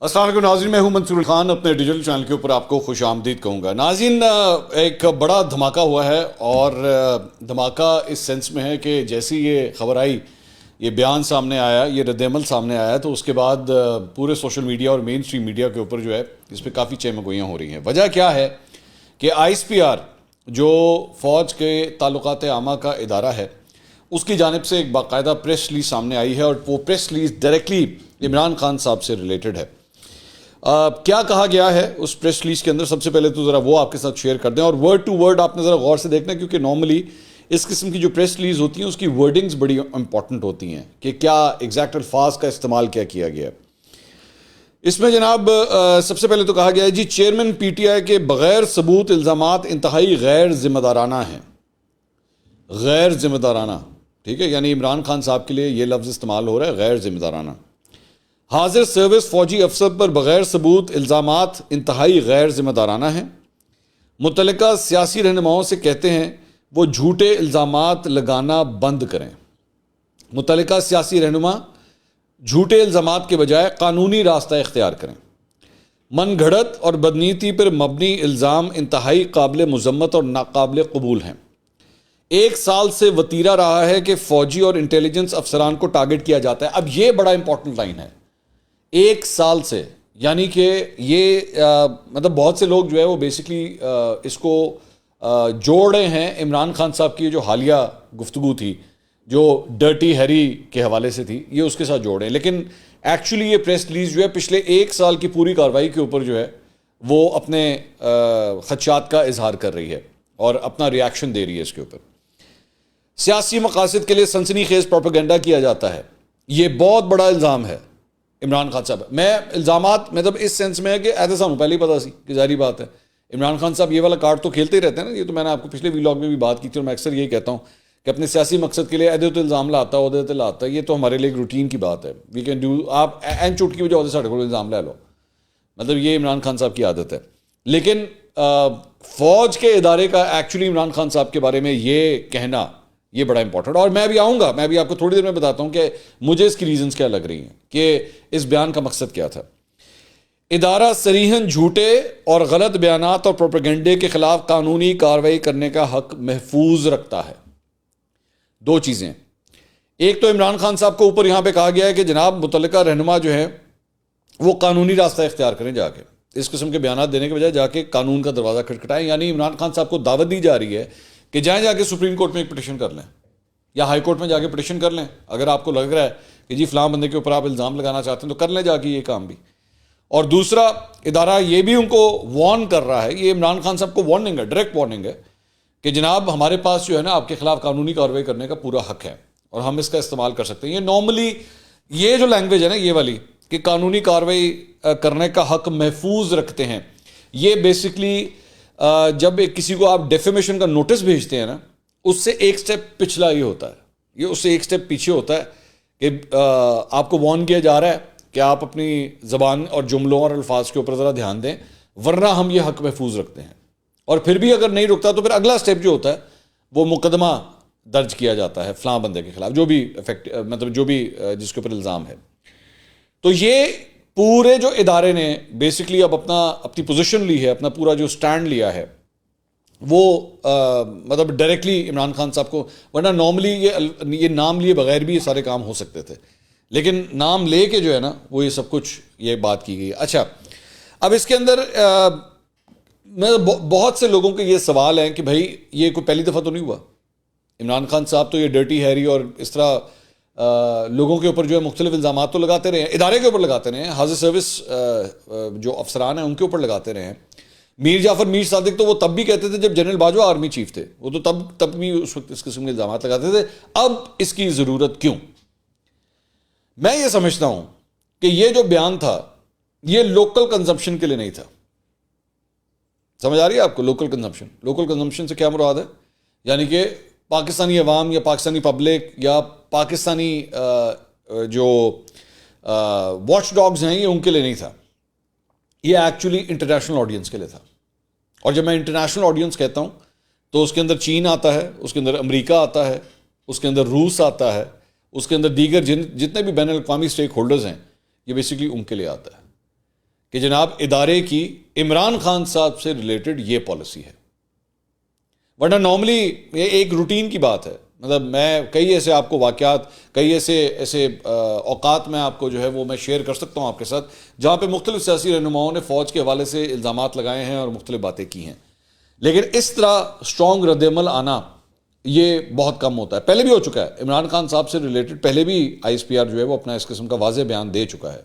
السلام علیکم ناظرین، میں ہوں منصور خان، اپنے ڈیجیٹل چینل کے اوپر آپ کو خوش آمدید کہوں گا۔ ناظرین، ایک بڑا دھماکہ ہوا ہے، اور دھماکہ اس سینس میں ہے کہ جیسی یہ خبر آئی، یہ بیان سامنے آیا، یہ رد عمل سامنے آیا، تو اس کے بعد پورے سوشل میڈیا اور مین اسٹریم میڈیا کے اوپر جو ہے اس پہ کافی چہمگوئیاں ہو رہی ہیں۔ وجہ کیا ہے کہ آئی ایس پی آر جو فوج کے تعلقات عامہ کا ادارہ ہے، اس کی جانب سے ایک باقاعدہ پریس ریلیز سامنے آئی ہے، اور وہ press release directly Imran Khan صاحب سے ریلیٹڈ ہے۔ کیا کہا گیا ہے اس پریس ریلیز کے اندر، سب سے پہلے تو ذرا وہ آپ کے ساتھ شیئر کر دیں، اور ورڈ ٹو ورڈ آپ نے ذرا غور سے دیکھنا ہے، کیونکہ نارملی اس قسم کی جو پریس ریلیز ہوتی ہیں اس کی ورڈنگز بڑی امپورٹنٹ ہوتی ہیں کہ کیا ایگزیکٹ الفاظ کا استعمال کیا گیا ہے۔ اس میں جناب سب سے پہلے تو کہا گیا ہے جی، چیئرمین پی ٹی آئی کے بغیر ثبوت الزامات انتہائی غیر ذمہ دارانہ ہیں۔ غیر ذمہ دارانہ، ٹھیک ہے، یعنی عمران خان صاحب کے لیے یہ لفظ استعمال ہو رہا ہے، غیر ذمہ دارانہ۔ حاضر سروس فوجی افسر پر بغیر ثبوت الزامات انتہائی غیر ذمہ دارانہ ہیں۔ متعلقہ سیاسی رہنماؤں سے کہتے ہیں وہ جھوٹے الزامات لگانا بند کریں۔ متعلقہ سیاسی رہنما جھوٹے الزامات کے بجائے قانونی راستہ اختیار کریں۔ من گھڑت اور بدنیتی پر مبنی الزام انتہائی قابل مذمت اور ناقابل قبول ہیں۔ 1 سال سے وتیرہ رہا ہے کہ فوجی اور انٹیلیجنس افسران کو ٹارگٹ کیا جاتا ہے۔ اب یہ بڑا امپورٹنٹ لائن ہے، 1 سال سے، یعنی کہ یہ مطلب بہت سے لوگ جو ہے وہ بیسکلی اس کو جوڑ رہے ہیں عمران خان صاحب کی جو حالیہ گفتگو تھی، جو ڈرٹی ہیری کے حوالے سے تھی، یہ اس کے ساتھ جوڑ رہے ہیں، لیکن ایکچولی یہ پریس ریلیز جو ہے پچھلے 1 سال کی پوری کارروائی کے اوپر جو ہے وہ اپنے خدشات کا اظہار کر رہی ہے اور اپنا ریاکشن دے رہی ہے اس کے اوپر۔ سیاسی مقاصد کے لیے سنسنی خیز پروپیگنڈا کیا جاتا ہے، یہ بہت بڑا الزام ہے عمران خان صاحب۔ میں الزامات مطلب اس سینس میں ہے کہ ایسے سانوں پہلے ہی پتا سی کہ ظاہری بات ہے عمران خان صاحب یہ والا کارڈ تو کھیلتے ہی رہتے ہیں نا، یہ تو میں نے آپ کو پچھلے ویلاگ میں بھی بات کی تھی، اور میں اکثر یہی کہتا ہوں کہ اپنے سیاسی مقصد کے لیے عہدے الزام لاتا ہے، عہدے لاتا ہے، یہ تو ہمارے لیے ایک روٹین کی بات ہے۔ وی کین ڈو، آپ این چوٹ کی وجہ سے ساڑھے کو الزام لے لو، مطلب یہ عمران خان صاحب کی عادت ہے۔ لیکن فوج کے ادارے کا ایکچولی عمران خان صاحب کے بارے میں یہ کہنا، یہ بڑا امپورٹنٹ، اور میں بھی آؤں گا، میں بھی آپ کو تھوڑی دیر میں بتاتا ہوں کہ مجھے اس کی ریزنز کیا لگ رہی ہیں کہ اس بیان کا مقصد کیا تھا۔ ادارہ صریحاً جھوٹے اور غلط بیانات اور پروپیگنڈے کے خلاف قانونی کارروائی کرنے کا حق محفوظ رکھتا ہے۔ 2 چیزیں، ایک تو عمران خان صاحب کو اوپر یہاں پہ کہا گیا ہے کہ جناب متعلقہ رہنما جو ہے وہ قانونی راستہ اختیار کریں، جا کے اس قسم کے بیانات دینے کے بجائے جا کے قانون کا دروازہ کھٹکھٹائیں، یعنی عمران خان صاحب کو دعوت دی جا رہی ہے کہ جائیں جا کے سپریم کورٹ میں ایک پٹیشن کر لیں، یا ہائی کورٹ میں جا کے پٹیشن کر لیں، اگر آپ کو لگ رہا ہے کہ جی فلاں بندے کے اوپر آپ الزام لگانا چاہتے ہیں تو کر لیں جا کے یہ کام بھی۔ اور دوسرا، ادارہ یہ بھی ان کو وارن کر رہا ہے، یہ عمران خان صاحب کو وارننگ ہے، ڈائریکٹ وارننگ ہے کہ جناب ہمارے پاس جو ہے نا آپ کے خلاف قانونی کارروائی کرنے کا پورا حق ہے، اور ہم اس کا استعمال کر سکتے ہیں۔ یہ نارملی یہ جو لینگویج ہے نا، یہ والی کہ قانونی کارروائی کرنے کا حق محفوظ رکھتے ہیں، یہ بیسکلی جب کسی کو آپ ڈیفیمیشن کا نوٹس بھیجتے ہیں نا، اس سے ایک سٹیپ پچھلا یہ ہوتا ہے، یہ اس سے ایک سٹیپ پیچھے ہوتا ہے کہ آپ کو وارن کیا جا رہا ہے کہ آپ اپنی زبان اور جملوں اور الفاظ کے اوپر ذرا دھیان دیں، ورنہ ہم یہ حق محفوظ رکھتے ہیں۔ اور پھر بھی اگر نہیں رکتا تو پھر اگلا سٹیپ جو ہوتا ہے وہ مقدمہ درج کیا جاتا ہے فلاں بندے کے خلاف، جو بھی مطلب جو بھی جس کے اوپر الزام ہے۔ تو یہ پورے جو ادارے نے بیسکلی اب اپنی پوزیشن لی ہے، اپنا پورا جو سٹینڈ لیا ہے، وہ مطلب ڈائریکٹلی عمران خان صاحب کو، ورنہ نارملی یہ نام لیے بغیر بھی یہ سارے کام ہو سکتے تھے، لیکن نام لے کے جو ہے نا وہ یہ سب کچھ یہ بات کی گئی ہے۔ اچھا، اب اس کے اندر بہت سے لوگوں کے یہ سوال ہیں کہ بھائی یہ کوئی پہلی دفعہ تو نہیں ہوا، عمران خان صاحب تو یہ ڈرٹی ہیری اور اس طرح لوگوں کے اوپر جو ہے مختلف الزامات تو لگاتے رہے ہیں، ادارے کے اوپر لگاتے رہے ہیں، حاضر سروس جو افسران ہیں ان کے اوپر لگاتے رہے ہیں۔ میر جعفر میر صادق تو وہ تب بھی کہتے تھے جب جنرل باجوہ آرمی چیف تھے، وہ تو تب بھی اس وقت اس قسم کے الزامات لگاتے تھے، اب اس کی ضرورت کیوں؟ میں یہ سمجھتا ہوں کہ یہ جو بیان تھا یہ لوکل کنزمپشن کے لیے نہیں تھا۔ سمجھ آ رہی ہے آپ کو؟ لوکل کنزمپشن سے کیا مراد ہے؟ یعنی کہ پاکستانی عوام یا پاکستانی پبلک یا پاکستانی جو واچ ڈاگز ہیں یہ ان کے لیے نہیں تھا، یہ ایکچولی انٹرنیشنل آڈینس کے لیے تھا۔ اور جب میں انٹرنیشنل آڈینس کہتا ہوں تو اس کے اندر چین آتا ہے، اس کے اندر امریکہ آتا ہے، اس کے اندر روس آتا ہے، اس کے اندر دیگر جتنے بھی بین الاقوامی اسٹیک ہولڈرز ہیں، یہ بیسکلی ان کے لیے آتا ہے۔ کہ جناب ادارے کی عمران خان صاحب سے ریلیٹڈ یہ پالیسی ہے. ورنہ نارملی یہ ایک روٹین کی بات ہے. مطلب میں کئی ایسے آپ کو واقعات، کئی ایسے اوقات میں آپ کو جو ہے وہ میں شیئر کر سکتا ہوں آپ کے ساتھ، جہاں پہ مختلف سیاسی رہنماؤں نے فوج کے حوالے سے الزامات لگائے ہیں اور مختلف باتیں کی ہیں. لیکن اس طرح اسٹرانگ رد عمل آنا یہ بہت کم ہوتا ہے. پہلے بھی ہو چکا ہے، عمران خان صاحب سے ریلیٹڈ پہلے بھی آئی ایس پی آر جو ہے وہ اپنا اس قسم کا واضح بیان دے چکا ہے.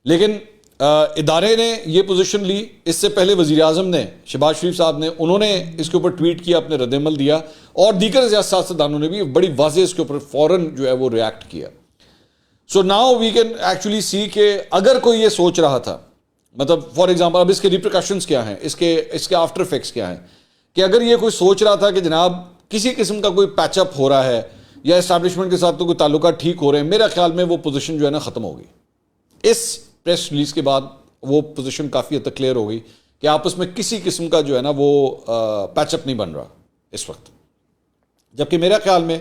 لیکن ادارے نے یہ پوزیشن لی. اس سے پہلے وزیر اعظم نے، شہباز شریف صاحب نے، انہوں نے اس کے اوپر ٹویٹ کیا، اپنے رد عمل دیا، اور دیگر سیاستدانوں نے بھی بڑی واضح اس کے اوپر فوراً جو ہے وہ ریاکٹ کیا. So now we can actually see کہ اگر کوئی یہ سوچ رہا تھا، مطلب فار ایگزامپل اب اس کے ریپریکاشنز کیا ہیں، اس کے آفٹر افیکٹس کیا ہیں، کہ اگر یہ کوئی سوچ رہا تھا کہ جناب کسی قسم کا کوئی پیچ اپ ہو رہا ہے یا اسٹیبلشمنٹ کے ساتھ تو کوئی تعلقات ٹھیک ہو رہے ہیں، میرا خیال میں وہ پوزیشن جو ہے نا ختم ہوگی. اس پریس ریلیز کے بعد وہ پوزیشن کافی حد تک کلیئر ہو گئی کہ آپس میں کسی قسم کا جو ہے نا وہ پیچ اپ نہیں بن رہا اس وقت. جبکہ میرا خیال میں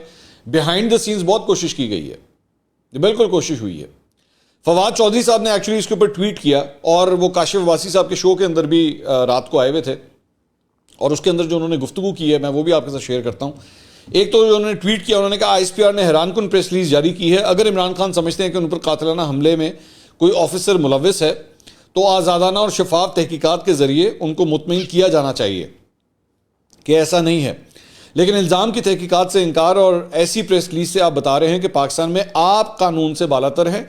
بیہائنڈ دا سینز بہت کوشش کی گئی ہے، بالکل کوشش ہوئی ہے. فواد چودھری صاحب نے ایکچولی اس کے اوپر ٹویٹ کیا، اور وہ کاشف عباسی صاحب کے شو کے اندر بھی رات کو آئے ہوئے تھے، اور اس کے اندر جو انہوں نے گفتگو کی ہے میں وہ بھی آپ کے ساتھ شیئر کرتا ہوں. ایک تو جو انہوں نے ٹویٹ کیا، انہوں نے کہا آئی ایس پی آر نے حیران کن پریس ریلیز جاری کی ہے. اگر عمران خان سمجھتے ہیں کہ ان پر قاتلانہ حملے میں کوئی آفیسر ملوث ہے تو آزادانہ اور شفاف تحقیقات کے ذریعے ان کو مطمئن کیا جانا چاہیے کہ ایسا نہیں ہے. لیکن الزام کی تحقیقات سے انکار اور ایسی پریس ریلیز سے آپ بتا رہے ہیں کہ پاکستان میں آپ قانون سے بالاتر ہیں.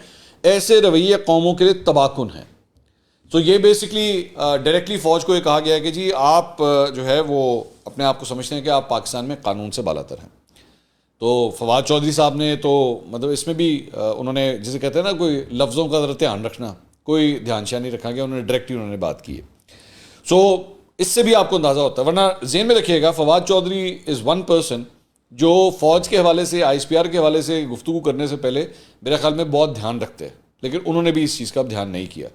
ایسے رویے قوموں کے لیے تباہ کن ہیں. تو یہ بیسکلی ڈائریکٹلی فوج کو یہ کہا گیا ہے کہ جی آپ جو ہے وہ اپنے آپ کو سمجھتے ہیں کہ آپ پاکستان میں قانون سے بالاتر ہیں. تو فواد چودھری صاحب نے تو مطلب اس میں بھی انہوں نے جسے کہتے ہیں نا کوئی لفظوں کا ذرا دھیان رکھنا، کوئی دھیان شاہ نہیں رکھا گیا، انہوں نے ڈائریکٹلی انہوں نے بات کی ہے. سو اس سے بھی آپ کو اندازہ ہوتا ہے. ورنہ ذہن میں رکھیے گا، Fawad Chaudhry is one person جو فوج کے حوالے سے، آئی ایس پی آر کے حوالے سے گفتگو کرنے سے پہلے میرے خیال میں بہت دھیان رکھتے ہیں، لیکن انہوں نے بھی اس چیز کا دھیان نہیں کیا.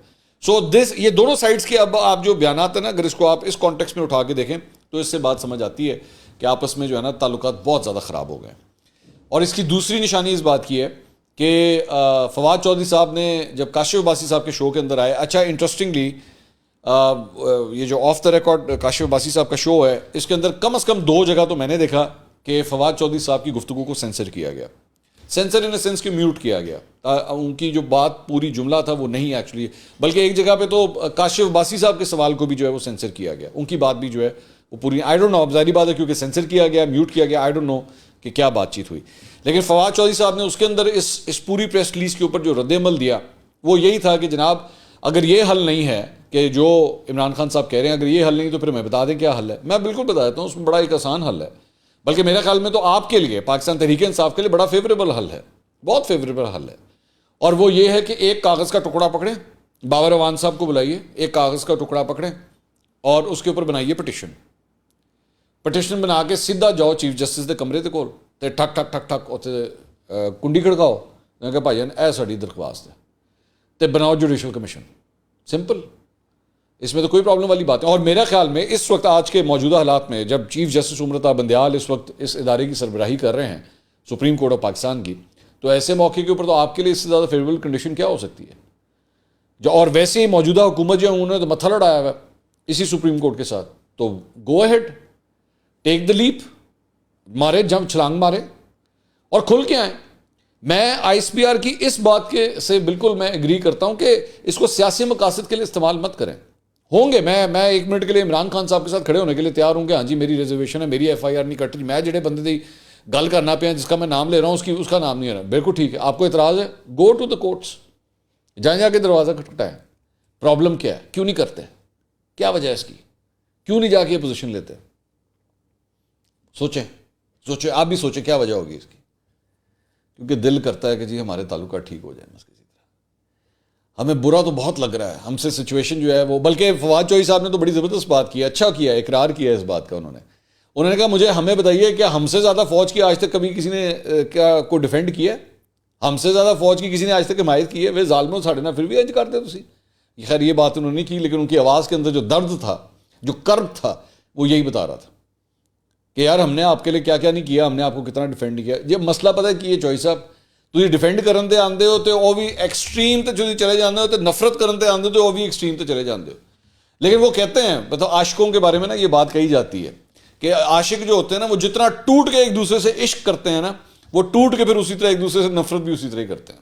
سو یہ دونوں سائڈز کے اب آپ جو بیانات ہیں نا، اگر اس کو آپ اس کانٹیکس میں اٹھا کے دیکھیں تو اس سے بات سمجھ آتی ہے کہ آپس میں جو ہے نا تعلقات بہت زیادہ خراب ہو گئے. اور اس کی دوسری نشانی اس بات کی ہے کہ فواد چودھری صاحب نے جب کاشف عباسی صاحب کے شو کے اندر آئے، اچھا انٹرسٹنگلی یہ جو of the record Kashif Abbasi صاحب کا شو ہے، اس کے اندر کم از کم 2 جگہ تو میں نے دیکھا کہ فواد چودھری صاحب کی گفتگو کو سینسر کیا گیا. سینسر ان اے سینس کہ میوٹ کیا گیا. ان کی جو بات پوری جملہ تھا وہ نہیں ایکچولی، بلکہ ایک جگہ پہ تو کاشف عباسی صاحب کے سوال کو بھی جو ہے وہ سینسر کیا گیا. ان کی بات بھی جو ہے وہ پوری، آئی ڈونٹ نو، ظاہری بات ہے کیونکہ سینسر کیا گیا، میوٹ کیا گیا، آئی ڈونٹ نو کہ کیا بات چیت ہوئی. لیکن فواد چودھری صاحب نے اس کے اندر اس پوری پریس ریلیز کے اوپر جو رد عمل دیا وہ یہی تھا کہ جناب اگر یہ حل نہیں ہے کہ جو عمران خان صاحب کہہ رہے ہیں، اگر یہ حل نہیں تو پھر میں بتا دیں کیا حل ہے. میں بالکل بتا دیتا ہوں، اس میں بڑا ایک آسان حل ہے، بلکہ میرے خیال میں تو آپ کے لیے، پاکستان تحریک انصاف کے لیے بڑا فیوریبل حل ہے، بہت فیوریبل حل ہے. اور وہ یہ ہے کہ ایک کاغذ کا ٹکڑا پکڑیں، بابر اعوان صاحب کو بلائیے، ایک کاغذ کا ٹکڑا پکڑیں اور اس کے اوپر بنائیے پٹیشن بنا کے سیدھا جاؤ چیف جسٹس دے کمرے دے کول تے ٹھک ٹھک ٹھک ٹھک اوتے کنڈی کھڑکاؤ کہ بھائی جان اے ساڈی درخواست ہے تے بناؤ جوڈیشل کمیشن. سمپل، اس میں تو کوئی پرابلم والی بات ہے. اور میرا خیال میں اس وقت آج کے موجودہ حالات میں جب چیف جسٹس عمرتا بندیال اس وقت اس ادارے کی سربراہی کر رہے ہیں، سپریم کورٹ آف پاکستان کی، تو ایسے موقع کے اوپر تو آپ کے لیے اس سے زیادہ فیوریبل کنڈیشن کیا ہو سکتی ہے. اور ویسے ہی موجودہ حکومت جو ہے انہوں نے تو متھا لڑایا ہوا ہے اسی سپریم کورٹ کے ساتھ. تو گو اہیڈ، ٹیک دا لیپ، مارے جمپ، چھلانگ مارے اور کھل کے آئیں. میں آئی ایس پی آر کی اس بات کے سے بالکل میں ایگری کرتا ہوں کہ اس کو سیاسی مقاصد کے لیے استعمال مت کریں. ہوں گے، میں 1 منٹ کے لیے عمران خان صاحب کے ساتھ کھڑے ہونے کے لیے تیار ہوں گے، ہاں جی میری ریزرویشن ہے، میری ایف آئی آر نہیں کٹ رہی، میں جڑے بندے دی گل کرنا پیا جس کا میں نام لے رہا ہوں اس کا نام نہیں ہے، بالکل ٹھیک ہے. آپ کو اعتراض ہے، گو ٹو دا کورٹس، جائیں جا کے دروازہ کھٹکھٹائیں. پرابلم کیا ہے؟ کیوں نہیں کرتے؟ کیا وجہ ہے اس کی؟ کیوں نہیں جا کے یہ پوزیشن لیتے؟ سوچیں، آپ بھی سوچیں کیا وجہ ہوگی اس کی. کیونکہ دل کرتا ہے کہ جی ہمارے تعلقات ٹھیک ہو جائیں بس کسی طرح. ہمیں برا تو بہت لگ رہا ہے، ہم سے سچویشن جو ہے وہ، بلکہ فواد چودھری صاحب نے تو بڑی زبردست بات کی ہے، اچھا کیا، اقرار کیا اس بات کا. انہوں نے کہا ہمیں بتائیے کیا ہم سے زیادہ فوج کی آج تک کبھی کسی نے کیا کو ڈیفینڈ کیا ہے؟ ہم سے زیادہ فوج کی کسی نے آج تک حمایت کی ہے؟ وہ ظالموں ساڑھے نہ پھر بھی انج کرتے تسی. خیر یہ بات انہوں نے نہیں کی، لیکن ان کی آواز کے اندر جو درد تھا، جو کرب تھا، وہ یہی بتا رہا تھا کہ یار ہم نے آپ کے لیے کیا کیا نہیں کیا، ہم نے آپ کو کتنا ڈیفینڈ کیا. یہ مسئلہ پتہ ہے کہ یہ چوہی صاحب ਤੁਸੀਂ ਡਿਫੈਂਡ ਕਰਨ ਤੇ ਆਉਂਦੇ ਹੋ ਤੇ ਉਹ ਵੀ ایکسٹریم ਤੇ ਤੁਸੀਂ ਚਲੇ ਜਾਂਦੇ ਹੋ, ਤੇ نفرت کرن ਤੇ آندے ہو تو وہ بھی ایکسٹریم تے چلے جاندے ہو. لیکن وہ کہتے ہیں مطلب عاشقوں کے بارے میں نا یہ بات کہی جاتی ہے کہ عاشق جو ہوتے ہیں نا وہ جتنا ٹوٹ کے ایک دوسرے سے عشق کرتے ہیں نا وہ ٹوٹ کے پھر اسی طرح ایک دوسرے سے نفرت بھی اسی طرح کرتے ہیں.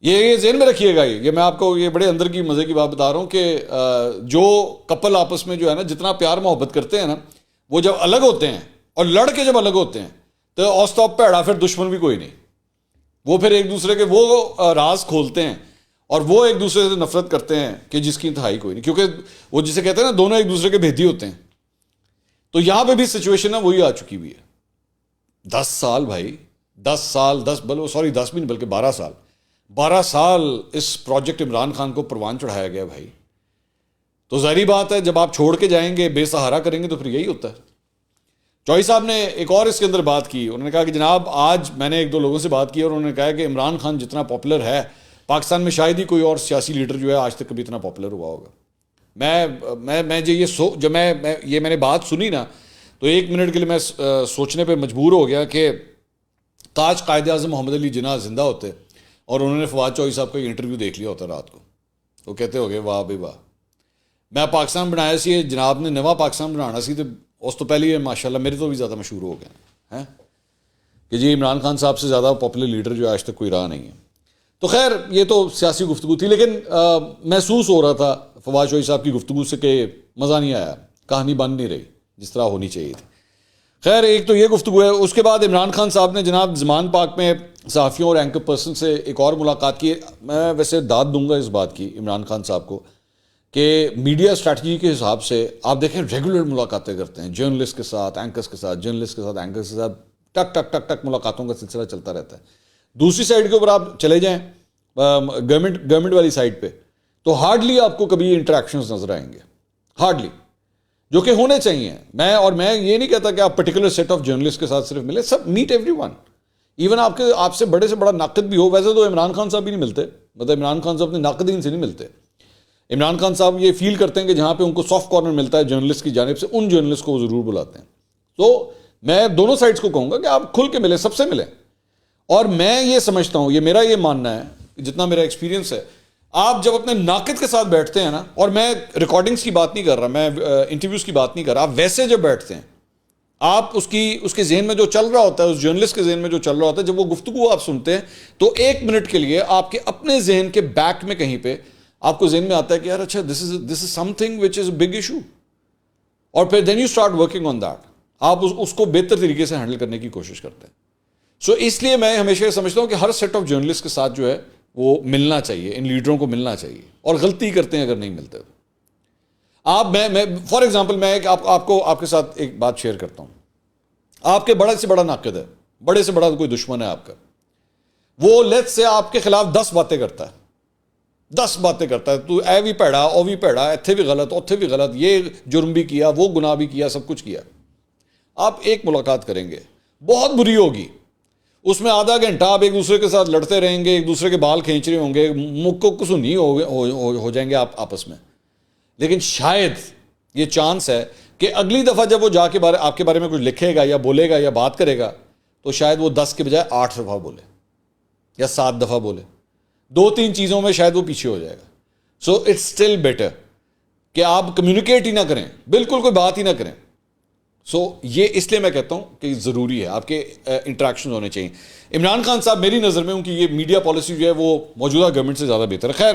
یہ ذہن میں رکھیے گا. یہ میں آپ کو یہ بڑے اندر کی مزے کی بات بتا رہا ہوں کہ جو کپل آپس میں جو ہے نا جتنا پیار محبت کرتے ہیں نا وہ جب الگ ہوتے ہیں اور لڑ کے جب الگ ہوتے ہیں تو اوسطا پیڑا پھر دشمن بھی کوئی نہیں. وہ پھر ایک دوسرے کے وہ راز کھولتے ہیں اور وہ ایک دوسرے سے نفرت کرتے ہیں کہ جس کی انتہائی کوئی نہیں, کیونکہ وہ جسے کہتے ہیں نا دونوں ایک دوسرے کے بھیدی ہوتے ہیں. تو یہاں پہ بھی سچویشن ہے وہی آ چکی ہوئی ہے. 10 سال بھائی, 10 سال 10 سوری 10 بھی نہیں بلکہ 12 سال اس پروجیکٹ عمران خان کو پروان چڑھایا گیا بھائی. تو ظاہری بات ہے جب آپ چھوڑ کے جائیں گے بے سہارا کریں گے تو پھر یہی ہوتا ہے. چوہی صاحب نے ایک اور اس کے اندر بات کی. انہوں نے کہا کہ جناب آج میں نے ایک دو لوگوں سے بات کی اور انہوں نے کہا کہ عمران خان جتنا پاپولر ہے پاکستان میں شاید ہی کوئی اور سیاسی لیڈر جو ہے آج تک کبھی اتنا پاپولر ہوا ہوگا. میں جب میں نے بات سنی نا تو 1 منٹ کے لیے میں سوچنے پہ مجبور ہو گیا کہ کاش قائد اعظم محمد علی جناح زندہ ہوتے اور انہوں نے فواد چوہی صاحب کا انٹرویو دیکھ لیا ہوتا رات کو. وہ کہتے ہو گئے واہ بھائی واہ, میں پاکستان بنایا سی جناب نے نواں پاکستان بنانا سی تو اس تو پہلے یہ ماشاء اللہ میرے تو بھی زیادہ مشہور ہو گئے ہیں کہ جی عمران خان صاحب سے زیادہ پاپولر لیڈر جو آج تک کوئی رہا نہیں ہے. تو خیر یہ تو سیاسی گفتگو تھی, لیکن محسوس ہو رہا تھا فواد چوہی صاحب کی گفتگو سے کہ مزہ نہیں آیا, کہانی بن نہیں رہی جس طرح ہونی چاہیے تھی. خیر ایک تو یہ گفتگو ہے. اس کے بعد عمران خان صاحب نے جناب زمان پاک میں صحافیوں اور اینکر پرسن سے ایک اور ملاقات کی. میں ویسے داد دوں گا اس بات کی عمران خان صاحب کو کہ میڈیا اسٹریٹجی کے حساب سے آپ دیکھیں ریگولر ملاقاتیں کرتے ہیں جرنلسٹ کے ساتھ اینکرز کے ساتھ, جرنلسٹ کے ساتھ اینکرز کے ساتھ, ٹک ٹک ٹک ٹک ملاقاتوں کا سلسلہ چلتا رہتا ہے. دوسری سائڈ کے اوپر آپ چلے جائیں گورنمنٹ والی سائڈ پہ تو ہارڈلی آپ کو کبھی انٹریکشنز نظر آئیں گے, ہارڈلی, جو کہ ہونے چاہیے. میں یہ نہیں کہتا کہ آپ پرٹیکولر سیٹ آف جرنلسٹ کے ساتھ صرف ملیں, سب میٹ ایوری ون. ایون آپ سے بڑا ناقد بھی ہو. ویسے تو عمران خان صاحب بھی نہیں ملتے, مطلب عمران خان صاحب اپنے ناقدین سے نہیں ملتے. عمران خان صاحب یہ فیل کرتے ہیں کہ جہاں پہ ان کو سافٹ کارنر ملتا ہے جرنلسٹ کی جانب سے ان جرنلسٹ کو وہ ضرور بلاتے ہیں. تو میں دونوں سائڈس کو کہوں گا کہ آپ کھل کے ملیں, سب سے ملیں. اور میں یہ سمجھتا ہوں, یہ میرا یہ ماننا ہے جتنا میرا ایکسپیرینس ہے, آپ جب اپنے ناقد کے ساتھ بیٹھتے ہیں نا, اور میں ریکارڈنگز کی بات نہیں کر رہا, میں انٹرویوز کی بات نہیں کر رہا, آپ ویسے جب بیٹھتے ہیں آپ اس کے ذہن میں جو چل رہا ہوتا ہے, اس جرنلسٹ کے ذہن میں جو چل رہا ہوتا ہے, جب وہ گفتگو آپ سنتے ہیں تو 1 منٹ کے لیے آپ کے اپنے ذہن کے بیک میں کہیں پہ آپ کو ذہن میں آتا ہے کہ یار اچھا this is something which is a big issue, اور پھر then you start working on that. آپ اس کو بہتر طریقے سے ہینڈل کرنے کی کوشش کرتے ہیں. سو اس لیے میں ہمیشہ یہ سمجھتا ہوں کہ ہر سیٹ آف جرنلسٹ کے ساتھ جو ہے وہ ملنا چاہیے, ان لیڈروں کو ملنا چاہیے, اور غلطی کرتے ہیں اگر نہیں ملتے تو آپ میں فار ایگزامپل میں آپ کے ساتھ ایک بات شیئر کرتا ہوں. آپ کے بڑے سے بڑا ناقد ہے, بڑے سے بڑا کوئی دشمن ہے آپ کا, وہ لیٹ سے آپ کے خلاف 10 باتیں کرتا ہے, 10 باتیں کرتا ہے, تو اے بھی پیڑا او بھی پیڑا, اتھے بھی غلط اتھے بھی غلط, یہ جرم بھی کیا وہ گناہ بھی کیا, سب کچھ کیا. آپ ایک ملاقات کریں گے بہت بری ہوگی, اس میں آدھا گھنٹہ آپ ایک دوسرے کے ساتھ لڑتے رہیں گے, ایک دوسرے کے بال کھینچ رہے ہوں گے, مکو کسونی ہو جائیں گے آپ آپس میں. لیکن شاید یہ چانس ہے کہ اگلی دفعہ جب وہ جا کے آپ کے بارے میں کچھ لکھے گا یا بولے گا یا بات کرے گا تو شاید وہ 10 کے بجائے 8 دفعہ بولے یا 7 دفعہ بولے, 2-3 چیزوں میں شاید وہ پیچھے ہو جائے گا. سو اٹس اسٹل بیٹر کہ آپ کمیونیکیٹ ہی نہ کریں, بالکل کوئی بات ہی نہ کریں. سو یہ اس لیے میں کہتا ہوں کہ ضروری ہے آپ کے انٹریکشن ہونے چاہیے. عمران خان صاحب میری نظر میں ان کی یہ میڈیا پالیسی جو ہے وہ موجودہ گورنمنٹ سے زیادہ بہتر ہے. خیر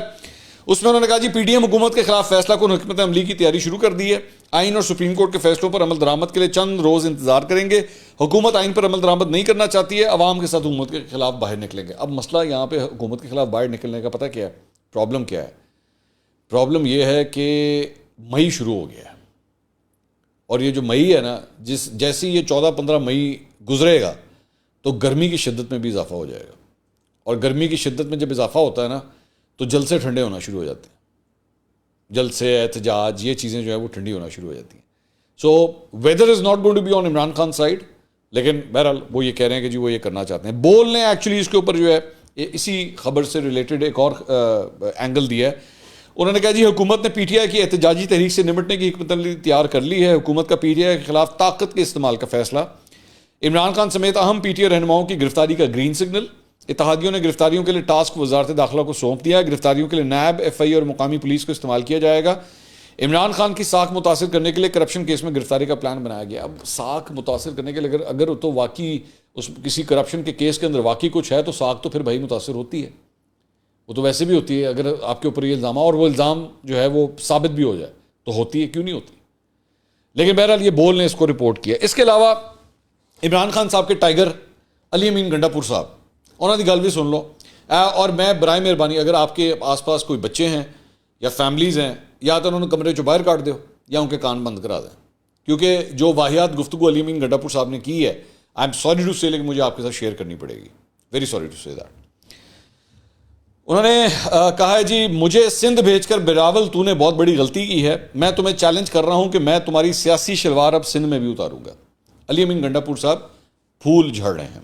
اس میں انہوں نے کہا جی پی ڈی ایم حکومت کے خلاف فیصلہ کن حکمت عملی کی تیاری شروع کر دی ہے. آئین اور سپریم کورٹ کے فیصلوں پر عمل درآمد کے لیے چند روز انتظار کریں گے. حکومت آئین پر عمل درآمد نہیں کرنا چاہتی ہے, عوام کے ساتھ حکومت کے خلاف باہر نکلیں گے. اب مسئلہ یہاں پہ حکومت کے خلاف باہر نکلنے کا پتہ کیا ہے, پرابلم کیا ہے؟ پرابلم یہ ہے کہ مئی شروع ہو گیا ہے, اور یہ جو مئی ہے نا, جیسے یہ 14-15 مئی گزرے گا تو گرمی کی شدت میں بھی اضافہ ہو جائے گا, اور گرمی کی شدت میں جب اضافہ ہوتا ہے نا تو جلسے ٹھنڈے ہونا شروع ہو جاتے ہیں, جلسے احتجاج یہ چیزیں جو ہے وہ ٹھنڈی ہونا شروع ہو جاتی ہیں. So whether is not going to be on Imran Khan side, لیکن بہرحال وہ یہ کہہ رہے ہیں کہ جی وہ یہ کرنا چاہتے ہیں. بول نے ایکچولی اس کے اوپر جو ہے اسی خبر سے ریلیٹڈ ایک اور اینگل دیا ہے. انہوں نے کہا جی حکومت نے پی ٹی آئی کی احتجاجی تحریک سے نمٹنے کی حکمت عملی تیار کر لی ہے. حکومت کا پی ٹی آئی کے خلاف طاقت کے استعمال کا فیصلہ, عمران خان سمیت اہم پی ٹی آئی رہنماؤں کی گرفتاری کا گرین سگنل, اتحادیوں نے گرفتاریوں کے لیے ٹاسک وزارت داخلہ کو سونپ دیا ہے. گرفتاریوں کے لیے نیب، ایف آئی اور مقامی پولیس کو استعمال کیا جائے گا. عمران خان کی ساکھ متاثر کرنے کے لیے کرپشن کیس میں گرفتاری کا پلان بنایا گیا. اب ساکھ متاثر کرنے کے لیے اگر تو واقعی کسی کرپشن کے کیس کے اندر واقعی کچھ ہے تو ساکھ تو پھر بھائی متاثر ہوتی ہے. وہ تو ویسے بھی ہوتی ہے. اگر آپ کے اوپر یہ الزام اور وہ الزام جو ہے وہ ثابت بھی ہو جائے تو ہوتی ہے, کیوں نہیں ہوتی. لیکن بہرحال یہ بول نے اس کو رپورٹ کیا. اس کے علاوہ عمران خان صاحب کے ٹائیگر علی امین گنڈا پور صاحب, انہوں نے گل بھی سن لو. اور میں برائے مہربانی اگر آپ کے آس پاس کوئی بچے ہیں یا فیملیز ہیں, یا تو انہوں نے کمرے چوں باہر کاٹ دو یا ان کے کان بند کرا دیں, کیونکہ جو واحد گفتگو علی امین گنڈا پور صاحب نے کی ہے, آئی ایم سوری ٹو سے, لیکن مجھے آپ کے ساتھ شیئر کرنی پڑے گی. ویری سوری ٹو سے دیٹ. انہوں نے کہا ہے جی مجھے سندھ بھیج کر بلاول تو نے بہت بڑی غلطی کی ہے. میں تمہیں چیلنج کر رہا ہوں کہ میں تمہاری سیاسی شلوار اب سندھ میں بھی اتاروں گا. علی امین گنڈا پور صاحب پھول جھڑ رہے ہیں.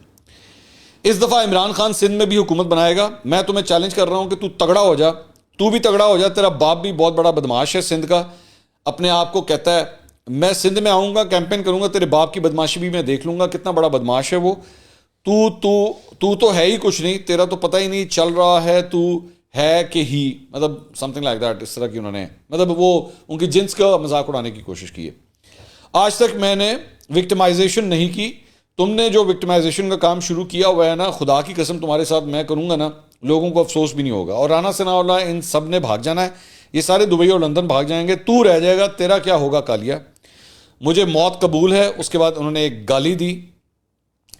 اس دفعہ عمران خان سندھ میں بھی حکومت بنائے گا. میں تمہیں چیلنج کر رہا ہوں کہ تو تگڑا ہو جا, تو بھی تگڑا ہو جا. تیرا باپ بھی بہت بڑا بدماش ہے سندھ کا, اپنے آپ کو کہتا ہے میں سندھ میں آؤں گا, کیمپین کروں گا, تیرے باپ کی بدماشی بھی میں دیکھ لوں گا, کتنا بڑا بدماش ہے وہ. تو ہے ہی کچھ نہیں, تیرا تو پتہ ہی نہیں چل رہا ہے تو ہے کہ ہی, مطلب سم تھنگ لائک دیٹ. اس طرح کی انہوں نے مطلب وہ ان کی جنس کا مذاق اڑانے کی کوشش کی ہے. آج تک میں نے وکٹمائزیشن نہیں کی. تم نے جو وکٹمائزیشن کا کام شروع کیا ہوا ہے نا, خدا کی قسم تمہارے ساتھ میں کروں گا نا, لوگوں کو افسوس بھی نہیں ہوگا. اور رانا ثناءاللہ ان سب نے بھاگ جانا ہے, یہ سارے دبئی اور لندن بھاگ جائیں گے, تو رہ جائے گا. تیرا کیا ہوگا کالیا, مجھے موت قبول ہے. اس کے بعد انہوں نے ایک گالی دی,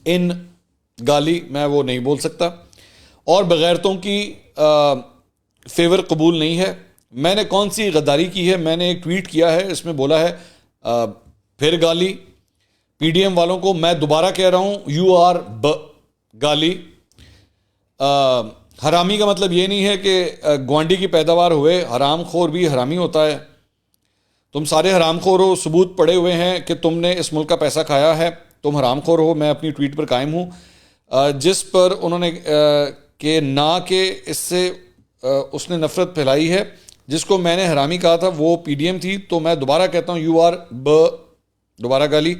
ان گالی میں وہ نہیں بول سکتا, اور بغیرتوں کی فیور قبول نہیں ہے. میں نے کون سی غداری کی ہے, میں نے ایک ٹویٹ کیا ہے, اس میں بولا ہے پھر گالی. پی ڈی ایم والوں کو میں دوبارہ کہہ رہا ہوں, یو آر گالی. حرامی کا مطلب یہ نہیں ہے کہ گوانڈی کی پیداوار ہوئے, حرام خور بھی حرامی ہوتا ہے. تم سارے حرام خور ہو, ثبوت پڑے ہوئے ہیں کہ تم نے اس ملک کا پیسہ کھایا ہے, تم حرام خور ہو. میں اپنی ٹویٹ پر قائم ہوں, جس پر انہوں نے کہ نہ کہ اس سے اس نے نفرت پھیلائی ہے. جس کو میں نے حرامی کہا تھا وہ پی ڈی ایم تھی, تو میں دوبارہ کہتا ہوں یو آر دوبارہ گالی.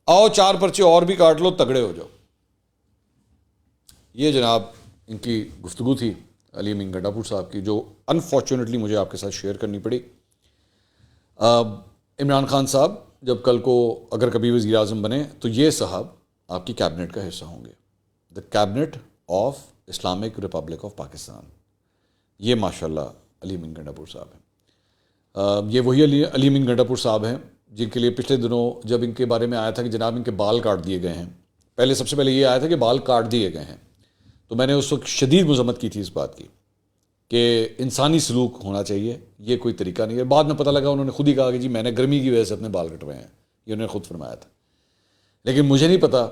آؤ 4 پرچے اور بھی کاٹ لو, تگڑے ہو جاؤ. یہ جناب ان کی گفتگو تھی علی امین گنڈا پور صاحب کی, جو انفارچونیٹلی مجھے آپ کے ساتھ شیئر کرنی پڑی. عمران خان صاحب جب کل کو اگر کبھی وزیر اعظم بنے تو یہ صاحب آپ کی کیبنٹ کا حصہ ہوں گے, the cabinet of Islamic republic of Pakistan. یہ ماشاءاللہ علی امین گنڈا پور صاحب ہیں. یہ وہی علی امین گنڈا پور صاحب ہیں جن کے لیے پچھلے دنوں جب ان کے بارے میں آیا تھا کہ جناب ان کے بال کاٹ دیے گئے ہیں, پہلے سب سے پہلے یہ آیا تھا کہ بال کاٹ دیے گئے ہیں, تو میں نے اس وقت شدید مذمت کی تھی اس بات کی کہ انسانی سلوک ہونا چاہیے, یہ کوئی طریقہ نہیں ہے. بعد میں پتہ لگا انہوں نے خود ہی کہا کہ جی میں نے گرمی کی وجہ سے اپنے بال کٹوائے ہیں, یہ انہوں نے خود فرمایا تھا. لیکن مجھے نہیں پتا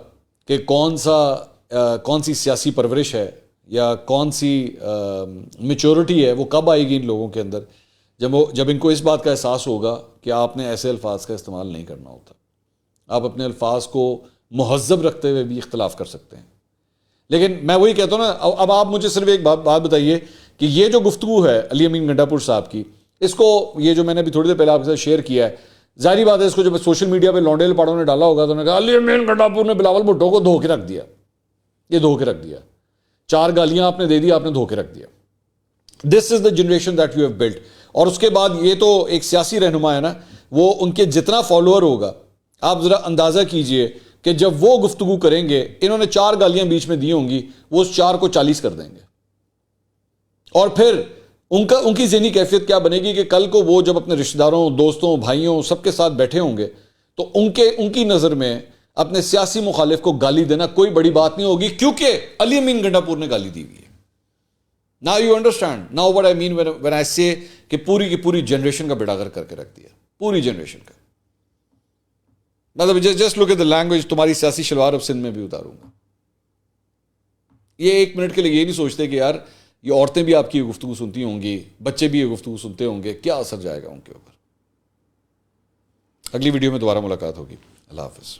کہ کون سی سیاسی پرورش ہے یا کون سی میچورٹی ہے, وہ کب آئے گی ان لوگوں کے اندر, جب ان کو اس بات کا احساس ہوگا کہ آپ نے ایسے الفاظ کا استعمال نہیں کرنا ہوتا. آپ اپنے الفاظ کو مہذب رکھتے ہوئے بھی اختلاف کر سکتے ہیں. لیکن میں وہی کہتا ہوں نا, اب آپ مجھے صرف ایک بات بتائیے کہ یہ جو گفتگو ہے علی امین گنڈا پور صاحب کی, اس کو یہ جو میں نے ابھی تھوڑی دیر پہلے آپ کے ساتھ شیئر کیا ہے, ظاہری بات ہے اس کو جب سوشل میڈیا پہ لونڈے لپاڑوں نے ڈالا ہوگا تو انہوں نے کہا علی امین گنڈا پور نے بلاول بھٹو کو دھو کے رکھ دیا. یہ دھو کے رکھ دیا, 4 گالیاں آپ نے دے دی, آپ نے دھو کے رکھ دیا. This is the generation that you have built. اور اس کے بعد یہ تو ایک سیاسی رہنما ہے نا, وہ ان کے جتنا فالوور ہوگا آپ ذرا اندازہ کیجئے کہ جب وہ گفتگو کریں گے, انہوں نے 4 گالیاں بیچ میں دی ہوں گی, وہ اس 4 کو 40 کر دیں گے. اور پھر ان کی ذہنی کیفیت کیا بنے گی کہ کل کو وہ جب اپنے رشتہ داروں, دوستوں, بھائیوں سب کے ساتھ بیٹھے ہوں گے تو ان کی نظر میں اپنے سیاسی مخالف کو گالی دینا کوئی بڑی بات نہیں ہوگی, کیونکہ علی امین گنڈا پور نے گالی دی ہوئی ہے. Now you understand now what I mean when I say کہ پوری کی پوری جنریشن کا بیڑا غرق کر کے رکھ دیا, پوری جنریشن کا. مطلب just look at the language, تمہاری سیاسی شلوار اب سندھ میں بھی اتاروں گا. یہ 1 منٹ کے لیے یہ نہیں سوچتے کہ یار یہ عورتیں بھی آپ کی گفتگو سنتی ہوں گی, بچے بھی یہ گفتگو سنتے ہوں گے, کیا اثر جائے گا ان کے اوپر. اگلی ویڈیو میں دوبارہ ملاقات ہوگی. اللہ حافظ.